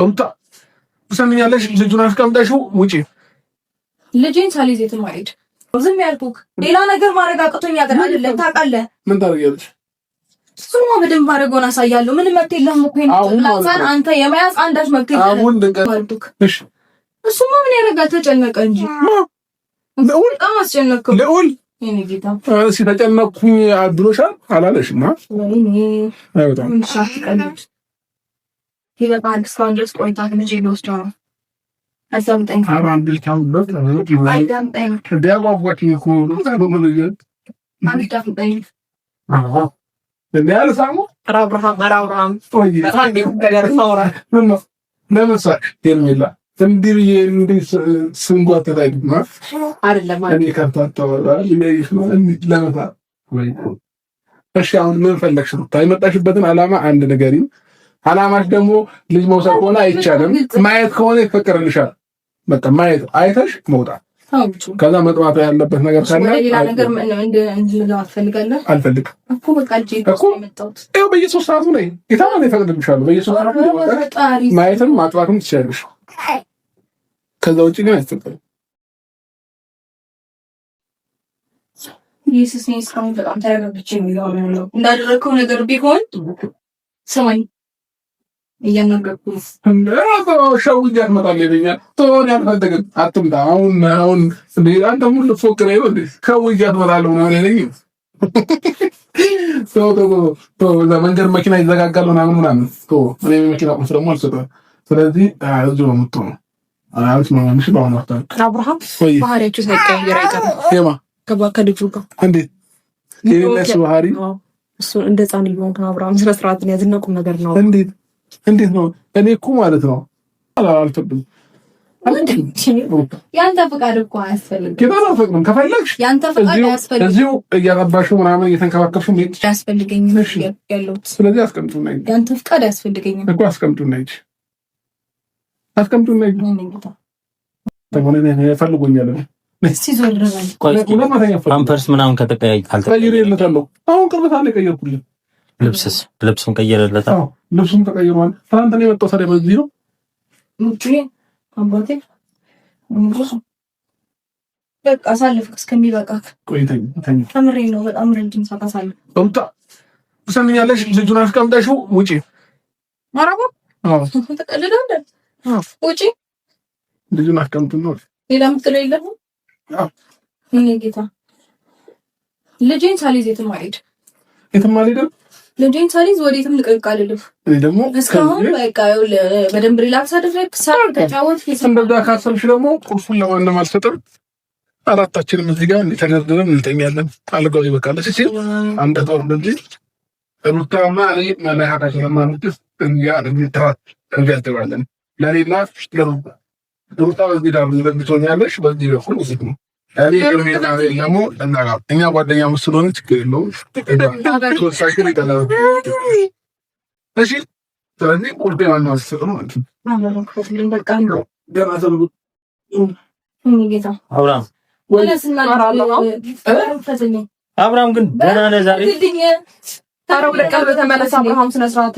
ሩታ ትሰሚኛለሽ? ልጁን አስቀምጠሽው ውጪ። ልጄን ሳልይዝ የትም አልሄድም። ዝም ያልኩህ ሌላ ነገር ማድረግ አቅቶኝ አይደለም። ታውቃለህ። ምን ታደርጊያለሽ? እሱማ በደንብ አድርጎን አሳያለሁ። ምንም መብት የለህም እኮ ይሄን አንተ የመያዝ አንዳች መብት የለህም። አሁን ድንገት እሺ፣ እሱማ ምን ያደርጋል? ተጨነቀ እንጂ ልዑል በጣም አስጨነቀው። ልዑል የኔ ጌታ እስኪ ተጨነቅኩኝ ብሎሻል አላለሽም? አይወጣም። ምን ሻትቀልድ ይበቃል። እስካሁን ድረስ ቆይታ ልጄ ልወስደው ነው። አዛምጠኝ አራን ቢልካው ነው አይዳምጠኝ ደያጓጓት እኮ ነው ታበመለገ አንዳምጠኝ ለያለ ሳሙ አብርሃም ወይ አንዴ ነገር ሳውራ ለምሳሌ ሄርሜላ እንዲህ እንዲህ ስንጓተት አይደለም እኔ ከርታታው ለመታ ወይ እሺ አሁን ምን ፈለግሽ? የመጣሽበትን ዓላማ አንድ ንገሪኝ። ዓላማሽ ደግሞ ልጅ መውሰድ ከሆነ አይቻልም፣ ማየት ከሆነ ይፈቀድልሻል። በቃ ማየት አይተሽ መውጣት። ከዛ መጥማት ያለበት ነገር ካለ ሌላ ነገር እንድንለው አትፈልጋለህ? አልፈልግም እኮ በቃ ልጄ የመጣሁት ይኸው በየሶስት ሰዓቱ ላይ የታማን ይፈቅድልሻል። በየሶስት ሰዓቱ ማየትም ማጥባትም ትችያለሽ። ከዛ ውጪ ግን አይፈቀድም። ኢየሱስ ነው እስካሁን በጣም ተረጋግቼ የሚለው ነው እንዳደረከው ነገር ቢሆን ሰማኝ እያናገርኩ ሸውጃት መጣልኝ ተሆን ያልፈለግን አትምጣ። አሁን አንተ ሙሉ ፎክረ ይሆን ሸውጃት መጣለሁ ነው ያለኝ። መንገድ መኪና ይዘጋጋል ምናምን እኔ መኪና ቁልፍ ደግሞ አልሰጠህም። ስለዚህ እዚሁ ነው የምትሆነው። አብርሃም ባህሪያችሁ ሳይቀየር አይቀርም። ከልጁ ጋር እንዴት የሌለስ ባህሪ እሱ እንደ ህፃን እየሆንክ ነው። አብርሃም ስነ ስርዓትን ያዝና ቁም ነገር ነው። እንዴት ነው? እኔ እኮ ማለት ነው አልፈቅድም። ያንተ ፈቃድ እኮ አያስፈልግም። ጌታን አልፈቅድም። ከፈለግሽ ያንተ ፈቃድ አያስፈልግም። እዚሁ እያጠባሽው ምናምን እየተንከባከብሽው ምን አያስፈልገኝም ያለሁት። ስለዚህ አስቀምጡና ሂጂ። ያንተ ፈቃድ አያስፈልገኝም እኮ አስቀምጡና ሂጂ። አስቀምጡና ሂጂ። ፈልጎኛል። ፓምፐርስ ምናምን ከተቀያየርለታለሁ። አሁን ቅርበት አለ የቀየርኩልህ። ልብሱን ቀየረለታል። ልብሱም ተቀይሯል። ትናንት ነው የመጣው። ታዲያ በዚህ ነው አባቴ በቃ አሳልፍ እስከሚበቃክ። ቆይተኝ ተምሬ ነው በጣም ረጅም ሰዓት አሳልፍ። በምታ ትሰሚኛለሽ? ልጁን አስቀምጠሽው ውጪ። ማራቦ ተቀልዳለህ። ውጪ ልጁን አስቀምጡን ነው ሌላ የምትለው የለም። እኔ ጌታ ልጄን ሳልይዝ የትም አልሄድም። ልጄን ሳልይዝ ወዴትም ልቅቅ አልልም። እኔ ደግሞ እስካሁን በቃ በደንብ ሪላክስ አድርገህ ሳር ተጫወት። እንደዛ ካሰብሽ ደግሞ ቁልፉን ለማንም አልሰጥም። አራታችንም እዚህ ጋር ተደርድረን እንተኛለን። አልጋው ይበቃል። እሺ አንተ ተወው እንደዚህ ሩታማ እኔ መላሃታችን ለማንጥፍ እንያ እንያተባለን ለሌላ ሩታ በዚህ ዳር እንደምትሆኛለሽ በዚህ በኩል ውስጥ ነው። እኛ ጓደኛ ስለሆነ ችግር የለውም። እሺ ስለዚህ ቁልፍ ዋናው አስር ነው አብርሃም ግን ደህና ነህ ዛሬ? ታረው ለቀል በተመለሰ አብርሃም ስነ ስርዓት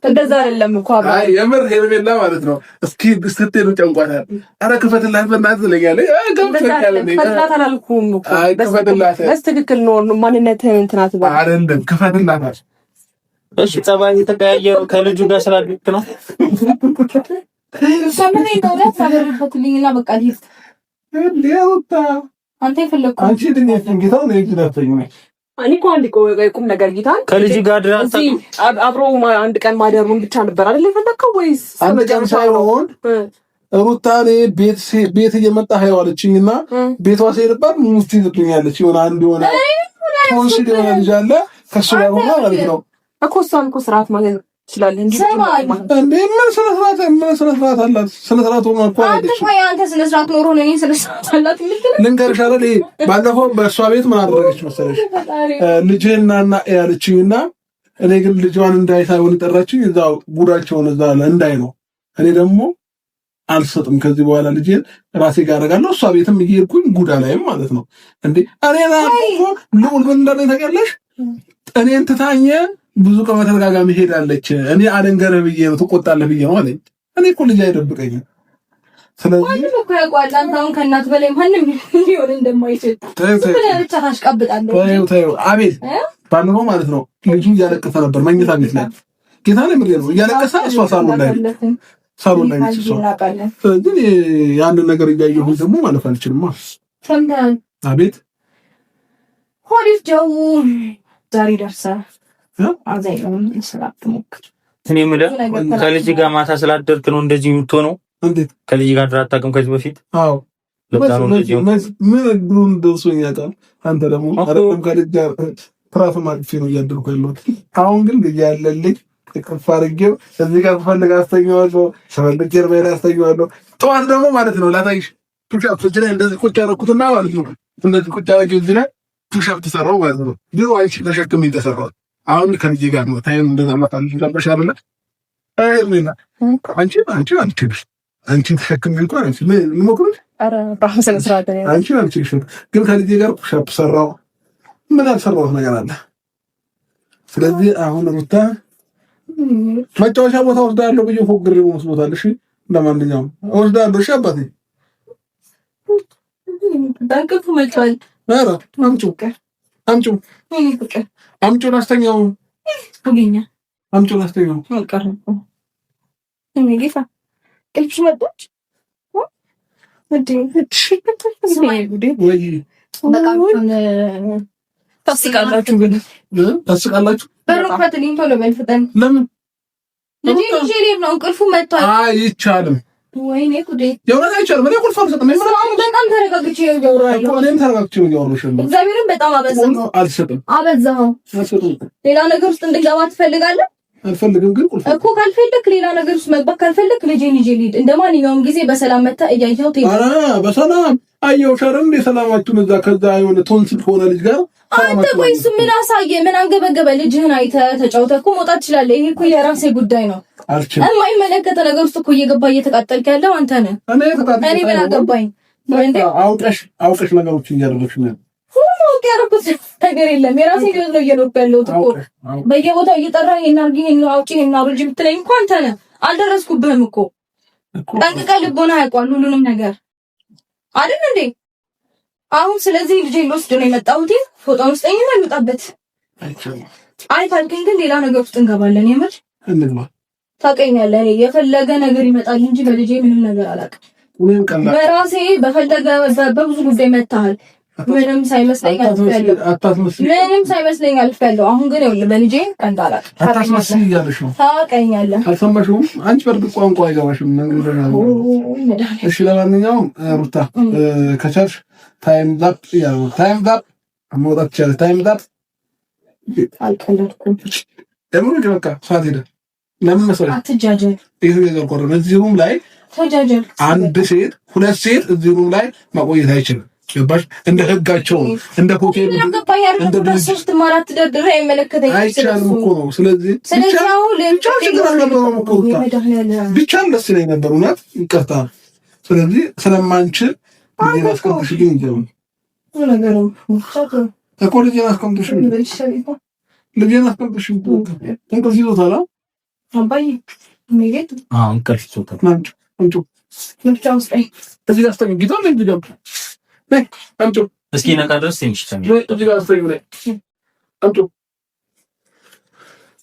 እንደዛ አይደለም እኮ የምር ሄርሜላ ማለት ነው። እስኪ ስትሄዱ ጨንቋታል። ኧረ ክፈትላት በእናትህ ትለኛለች። ክፈትላት አላልኩም እኮ በስትክክል ነው ማንነትህን እንትን አትበል አይደለም ክፈትላት። እሺ ጸባይ የተቀያየረው ከልጁ ጋር ስላልክ ነው። ሰምን ነው ለታበረፈትልኝና በቃ ልሂድ። አንተ የፈለግከው አንቺ ድንገት ጌታው ነው ይጅላተኝ ነው እኔ እኮ አንድ ቁም ነገር ጌታን ከልጅ ጋር ድራታ አብሮ አንድ ቀን ማደሩን ብቻ ነበር አይደል የፈለከው? ወይስ አንድ ቀን ሳይሆን ሩታኔ ቤት እየመጣ hayዋለችኝና ቤቷ ሲሄድባት ሙስቲ ይዝብኛለች። የሆነ አንድ የሆነ ኮንሲል የሆነ ልጅ አለ ከሱ ጋር ሆና ማለት ነው እኮ እሷን እኮ ስርዓት ማለት ይችላል እንዴ? እንዴ ምን ስነ ስርዓት አላት? ስነ ስርዓት ሆኖ እኮ አንተ ስነ ስርዓት ኖሮ ነው እኔ ስነ ስርዓት አላት ምትል ልንገርሽ አይደል? ባለፈው በእሷ ቤት ምን አደረገች መሰለሽ? ልጅህና ያለችኝና እኔ ግን ልጇን እንዳይሳይሆን ጠራችኝ። እዛው ጉዳቸውን እዛ እንዳይ ነው። እኔ ደግሞ አልሰጥም። ከዚህ በኋላ ልጄን ራሴ ጋር አደርጋለሁ። እሷ ቤትም እየሄድኩኝ ጉዳ ላይም ማለት ነው እንዴ እኔ ልዑል ምን እንዳለኝ ታውቂያለሽ? እኔን ትታኝ ብዙ ቀን በተደጋጋሚ ሄዳለች። እኔ አልንገርህ ብዬ ነው ትቆጣለህ ብዬ ነው አለኝ። እኔ እኮ ልጅ አይደብቀኝም። ስለዚህ እኮ ያውቃል አንተውን ከእናት በላይ ማንም ሊሆን እንደማይችል ብቻ ታሽቃብጣለህ። ተይው አቤል ባለፈው ማለት ነው ልጁ እያለቀሰ ነበር መኝታ ቤት ላይ ጌታ ነው ምንድን ነው እያለቀሰ እሷ ሳሎን ላይ ግን ያንን ነገር እያየሁኝ ደግሞ ማለፍ አልችልም። ሰምተሃል? አቤት ሆሪፍ ጀው ዛሬ ደርሳ አዛይም ስላትሞክር እኔ የምልህ ከልጅ ጋር ማታ ስላደርክ ነው እንደዚህ የምትሆነው? እንዴት ከልጅ ጋር አታውቅም ከዚህ በፊት? አዎ ምን ብሉን ደርሶኝ ያውቃል። አንተ ደግሞ አይደለም ከልጅ ጋር ትራፍ ማጥፊ ነው እያደረኩ ያለሁት። አሁን ግን ልጅ ያለልኝ ከፍ አድርጌው እዚህ ጋር ፈልግ አስተኛዋለሁ፣ ፈልግ ጀርባ ላይ አስተኛዋለሁ። ጠዋት ደግሞ ማለት ነው ላታይሽ ፑሻፕ እዚህ ላይ እንደዚህ ቁጭ ያደረኩትና ማለት ነው እንደዚህ ቁጭ አድርጌው እዚህ ላይ ፑሻፕ ተሰራው ማለት ነው። ድሮ አይሽ ተሸክሜ ተሰራው። አሁን ከልጅ ጋር ነው ታይም እንደዛ ማታልሽ ነበር አይደል? አይርሚና አንቺ ተሸክሜ እንኳን አንቺ ምን ሞክሩት አረ ባሰነ ስራተ አንቺ ግን ከልጅ ጋር ፑሻፕ ሰራው። ምን አልሰራሁት ነገር አለ። ስለዚህ አሁን ሩታ መጫወቻ ቦታ ወስዳለሁ ብዬ ፎግሬ ወስዶታል። እሺ ለማንኛውም ወስዳለሁ። እሺ አባቴ ባንከፉ መልቷል። አረ አምጪው ላስተኛው ወገኛ አምጪው ላስተኛው አልቀረም እኔ ጌታ ቅልሽ መጣች ወይ በጣም ታስቃላችሁ ግን ታስቃላችሁ። በሩፈት ሊንቶ ለመልፈተን ለምን ልጅ ነው እንቅልፉ መጥቷል። አይቻልም። ወይኔ ጉዴ የሆነ አይቻልም። እኔ ቁልፍ አልሰጥም። በጣም ተረጋግቼ እያወራለሁ። እኔም ተረጋግቼ እያወራሽ ነው። እግዚአብሔርን በጣም አበዛኸው። አልሰጥም። አበዛኸው። ሌላ ነገር ውስጥ እንድገባ ትፈልጋለህ? አልፈልግም። ግን ቁልፍ እኮ ካልፈለክ ሌላ ነገር ውስጥ መግባት ካልፈለክ ልጄን ይዤ ልሂድ። እንደማንኛውም ጊዜ በሰላም መጣ እያየኸው ትሄድ። ኧረ በሰላም አየው ሸረም የሰላማችሁን እዛ ከዛ የሆነ ቶንሲል ሆነ ልጅ ጋር አንተ ቆይ እሱ ምን አሳየ? ምን አንገበገበ? ልጅህን አይተህ ተጫውተህ እኮ መውጣት ትችላለህ። ይሄ እኮ የራሴ ጉዳይ ነው። የማይመለከተ ነገር ውስጥ እኮ እየገባ እየተቃጠልክ ያለው አንተ ነህ። እኔ ምን አገባኝ? አውቀሽ ነገሮችን እያደረግሽ ነው። ሁሉ ያደረኩት ነገር የለም። የራሴ ህይወት ነው እየኖርኩ ያለሁት እኮ። በየቦታው እየጠራህ ይሄን አድርጊ፣ ይሄን አውጪ፣ ይሄን አብርጂ የምትለኝ እኮ አንተ ነህ። አልደረስኩብህም እኮ። ጠንቅቀህ ልቦና ያውቋል ሁሉንም ነገር አይደል እንዴ? አሁን ስለዚህ ልጄ ልወስድ ነው የመጣሁት። ፎጣውን ስጠኝ እና ልውጣበት። አይ ካልከኝ ግን ሌላ ነገር ውስጥ እንገባለን። የምር እንግባ። ታውቀኛለህ፣ እኔ የፈለገ ነገር ይመጣል እንጂ በልጄ ምንም ነገር አላውቅም። በራሴ በፈለገ በብዙ ጉዳይ መታሃል። ምንም ሳይመስለኝ አልፈለሁ። ምንም ሳይመስለኝ አልፈለሁ። አሁን ግን ይኸውልህ በልጄ ቀንዳላቅ አታስመስል እያለሽ ነው። ታውቀኛለህ። አልሰማሽውም? አንቺ በእርግጥ ቋንቋ አይገባሽም። እሺ ለማንኛውም ሩታ ከቻልሽ ታይም ዛፕ ያለው ታይም ዛፕ አሞጣት ይችላል። ታይም ዛፕ አልቀለድኩም። ደምሮ በቃ ሰዓት ሄደ። ለምን መሰለኝ አትጃጀል። ይሄ ነገር ቆረነ። እዚህ ሩም ላይ ተጃጀል። አንድ ሴት ሁለት ሴት እዚህ ሩም ላይ ማቆየት አይችልም። ገባሽ? እንደ ህጋቸው እንደ ሆቴል እንደ ድርጅት ማራት ደርድረ አይመለከተኝም። አይቻልም እኮ ነው። ስለዚህ ብቻ ደስ ይለኝ ነበር እውነት ይቅርታ። ስለዚህ ስለማንችል ልጄን አስቀምጥሽልኝ ይጀምር እኮ ልጄን አስቀምጥሽልኝ እንቅልፍ ይዞታል አባዬ ሜጌት እንቅልፍ ይዞታል። እዚህ ጋር አስተኝ ጌታ ነው እንዲገባ እስኪ ነቃ ድረስ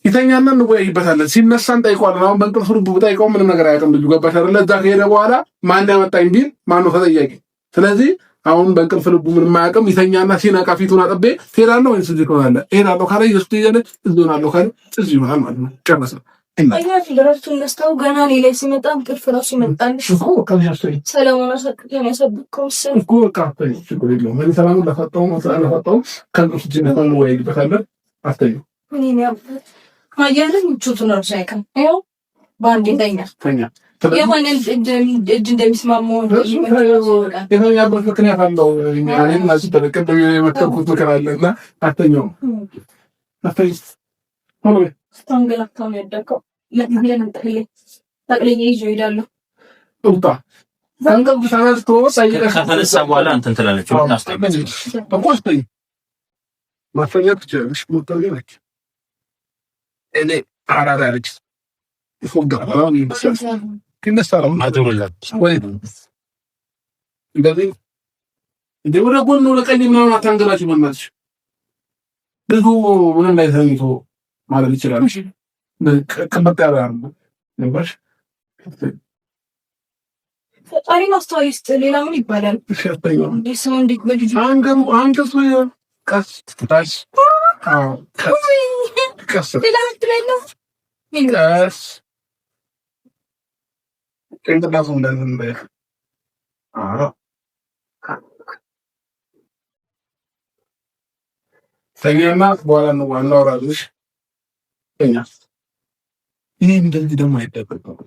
ይተኛና እንወያይበታለን። ሲነሳ እንጠይቀዋለን። አሁን በእንቅልፍ ልቡ ብጠይቀው ምንም ነገር አያውቅም ልጁ። ገባሽ አይደለ? እዛ ከሄደ በኋላ ማን ያመጣኝ ቢል ማነው ተጠያቂ? ስለዚህ አሁን በእንቅልፍ ልቡ ምንም አያውቅም። ይተኛና ሲነቃ ፊቱን አጥቤ ትሄዳለህ ወይስ እዚህ ትሆናለህ? እሄዳለሁ ካለ ኢየሱስ ትሄዳለህ፣ እዚህ እሆናለሁ ካለ እዚህ ይሆናል ማለት ነው። ጨረስን። ደረቱን ነስታው ገና እኔ ላይ ሲመጣ እንቅልፍ ራሱ ይመጣልሽ እኮ ሰላሙን አሳክተን ያሰብከው እኮ በቃ ችግር የለውም። እኔ ሰላሙን ለፈጣው ከእንቅልፍ ጅነት እንወያይበታለን። አስተኙ ማያለን ምቾቱን እራሱ አይቀርም። ይኸው በአንዴ ተኛ። የማንን እጅ እንደሚስማማው የተኛበት ምክንያት አለው። እኔም እዚህ ተለቀደ የመከርኩት ምክር አለ እና አተኛውም ስታንገላታው ነው ያደረገው። ለምን ጠቅልዬ ይዤው እሄዳለሁ። ውጣ አንገብ ተነስቶ ሳይቀር ከተነሳ በኋላ እንትን ትላለች። አቆስተኝ ማፈኛት ትችላለሽ። ሞተር ገለች እኔ አራዳለች ይፎጋራው ይነሳራው አደረላት ወይ እንደዚህ ወደ ጎን ወደ ቀኝ ምናምን አታንገላችሁ በእናትሽ። ብዙ ምንም ላይ ተኝቶ ማለት ይችላል። እሺ ከመጣ ያለው ነበር ፈጣሪ ማስተዋል ይስጥ። ሌላ ምን ይባላል? እንዴ ሰው እንዴት በልጅ አንገቱ ቀስ ታሽ ቀስ ሌላ ምትለኝ ነው ቀስ እንግዳው እንደዚህ አዎ ተኛና በኋላ ነው ዋናው ራስሽ ተኛ። ይሄ እንደዚህ ደግሞ አይደረግም።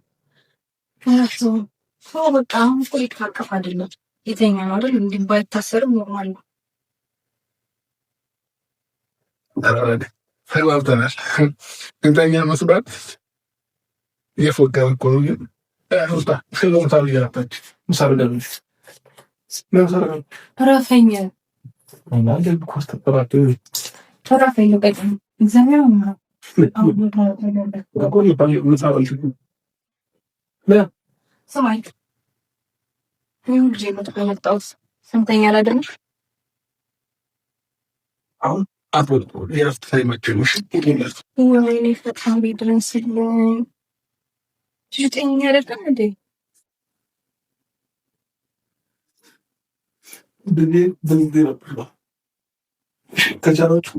ሰው በቃ አሁን እኮ ሊታቀፍ አይደለም የተኛ ነው አይደል? እንዴ ባይታሰርም ኖርማል ነው። ተግባብተናል። እንተኛ መስራት የፎገረ እኮ ነው። ግን አውጣ ስለሞታው ይያታች ምሳር ደብሽ ምሳር ረፈኝ እና ደግሞ ኮስተራቱ ተራፈኝ ነው ቀጥ እግዚአብሔር ነው አሁን ይባል ምሳር ሰማይ ይሁን ጊዜ መጣውስ ሰምተኛ አይደል? አሁን አጥወጥ የራስት ሳይመችሽ ይገኛል። ወይኔ ፈጣሪ ድረስልኝ። ጅጥኝ አይደለም እንዴ? ድኔ ድንዴ ነበር ከቻላችሁ